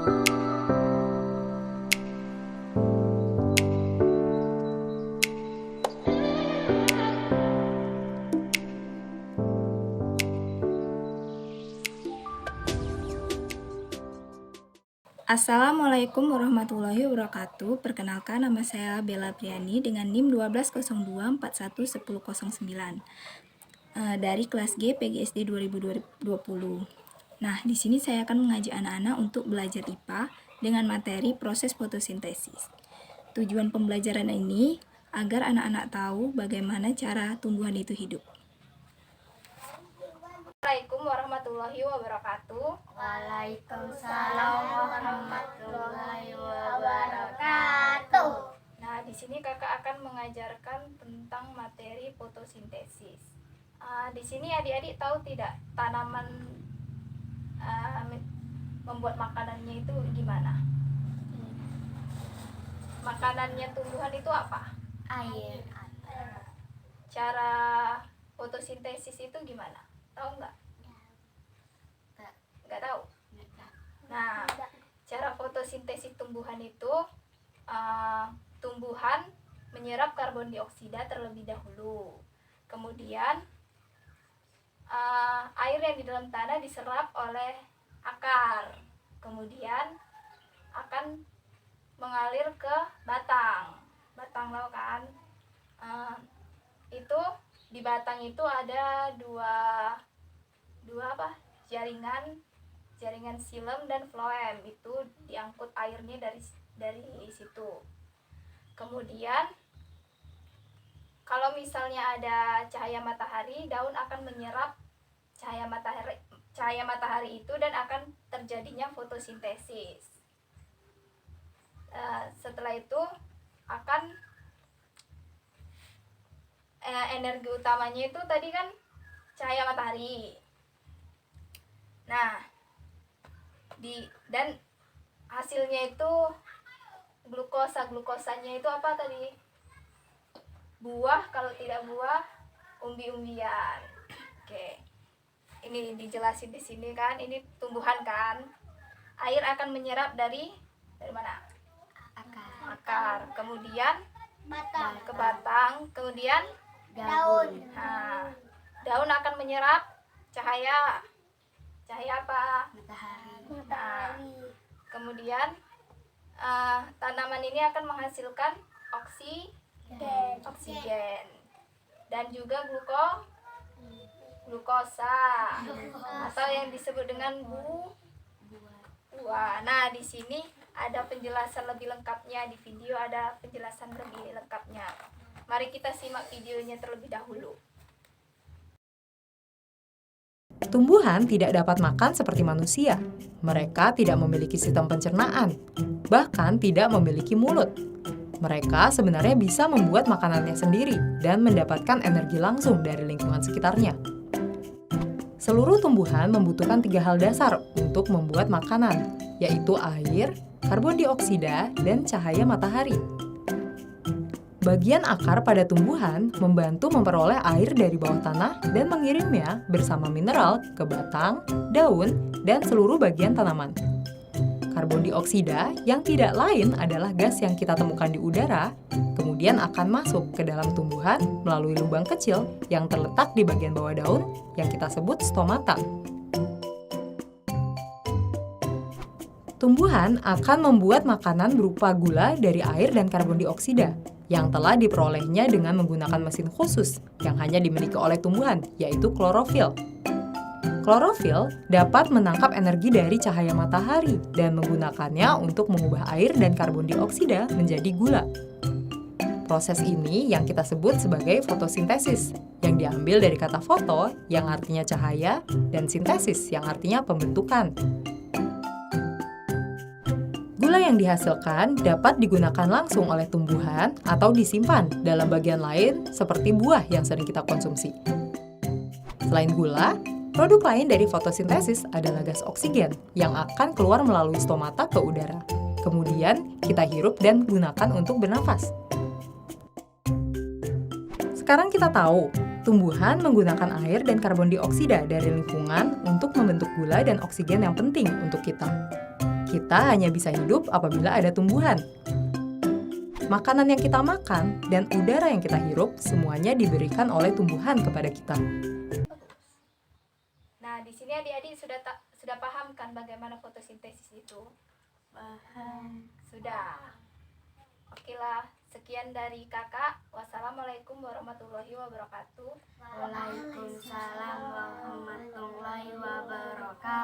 Assalamualaikum warahmatullahi wabarakatuh. Perkenalkan, nama saya Bella Priani dengan NIM 1202411009 dari kelas G PGSD 2020. Nah, di sini saya akan mengajak anak-anak untuk belajar IPA dengan materi proses fotosintesis. Tujuan pembelajaran ini agar anak-anak tahu bagaimana cara tumbuhan itu hidup. Assalamualaikum warahmatullahi wabarakatuh. Waalaikumsalam warahmatullahi wabarakatuh. Nah, di sini kakak akan mengajarkan tentang materi fotosintesis. Di sini adik-adik tahu tidak tanaman membuat makanannya itu gimana? Makanannya tumbuhan itu apa? Air. Cara fotosintesis itu gimana? Tahu nggak? Nggak tahu. Nah, cara fotosintesis tumbuhan itu tumbuhan menyerap karbon dioksida terlebih dahulu. Kemudian air yang di dalam tanah diserap oleh akar. Kemudian akan mengalir ke batang laut kan. Itu di batang itu ada dua jaringan xilem dan floem, itu diangkut airnya dari situ. Kemudian kalau misalnya ada cahaya matahari, daun akan menyerap cahaya matahari itu dan akan terjadinya fotosintesis. Setelah itu akan energi utamanya itu tadi kan cahaya matahari. Nah, dan hasilnya itu glukosanya itu apa tadi? Buah, kalau tidak buah, umbi-umbian. Oke. Ini dijelasin di sini kan, ini tumbuhan kan. Air akan menyerap dari mana? Akar. Kemudian ke batang, kemudian Daun. Nah, daun akan menyerap cahaya apa? Matahari. Nah, kemudian tanaman ini akan menghasilkan oksigen dan juga glukosa atau yang disebut dengan buah. Nah, di sini ada penjelasan lebih lengkapnya, di video ada penjelasan lebih lengkapnya. Mari kita simak videonya terlebih dahulu. Tumbuhan tidak dapat makan seperti manusia. Mereka tidak memiliki sistem pencernaan, bahkan tidak memiliki mulut. Mereka sebenarnya bisa membuat makanannya sendiri dan mendapatkan energi langsung dari lingkungan sekitarnya. Seluruh tumbuhan membutuhkan 3 hal dasar untuk membuat makanan, yaitu air, karbon dioksida, dan cahaya matahari. Bagian akar pada tumbuhan membantu memperoleh air dari bawah tanah dan mengirimnya bersama mineral ke batang, daun, dan seluruh bagian tanaman. Karbon dioksida yang tidak lain adalah gas yang kita temukan di udara, kemudian akan masuk ke dalam tumbuhan melalui lubang kecil yang terletak di bagian bawah daun yang kita sebut stomata. Tumbuhan akan membuat makanan berupa gula dari air dan karbon dioksida yang telah diperolehnya dengan menggunakan mesin khusus yang hanya dimiliki oleh tumbuhan, yaitu klorofil. Klorofil dapat menangkap energi dari cahaya matahari dan menggunakannya untuk mengubah air dan karbon dioksida menjadi gula. Proses ini yang kita sebut sebagai fotosintesis, yang diambil dari kata foto yang artinya cahaya dan sintesis yang artinya pembentukan. Gula yang dihasilkan dapat digunakan langsung oleh tumbuhan atau disimpan dalam bagian lain seperti buah yang sering kita konsumsi. Selain gula, produk lain dari fotosintesis adalah gas oksigen yang akan keluar melalui stomata ke udara. Kemudian kita hirup dan gunakan untuk bernafas. Sekarang kita tahu, tumbuhan menggunakan air dan karbon dioksida dari lingkungan untuk membentuk gula dan oksigen yang penting untuk kita. Kita hanya bisa hidup apabila ada tumbuhan. Makanan yang kita makan dan udara yang kita hirup semuanya diberikan oleh tumbuhan kepada kita. Nah, di sini adik-adik sudah paham kan bagaimana fotosintesis itu? Paham. Sudah. Oke lah, sekian dari kakak. Wassalamualaikum warahmatullahi wabarakatuh. Waalaikumsalam warahmatullahi wabarakatuh.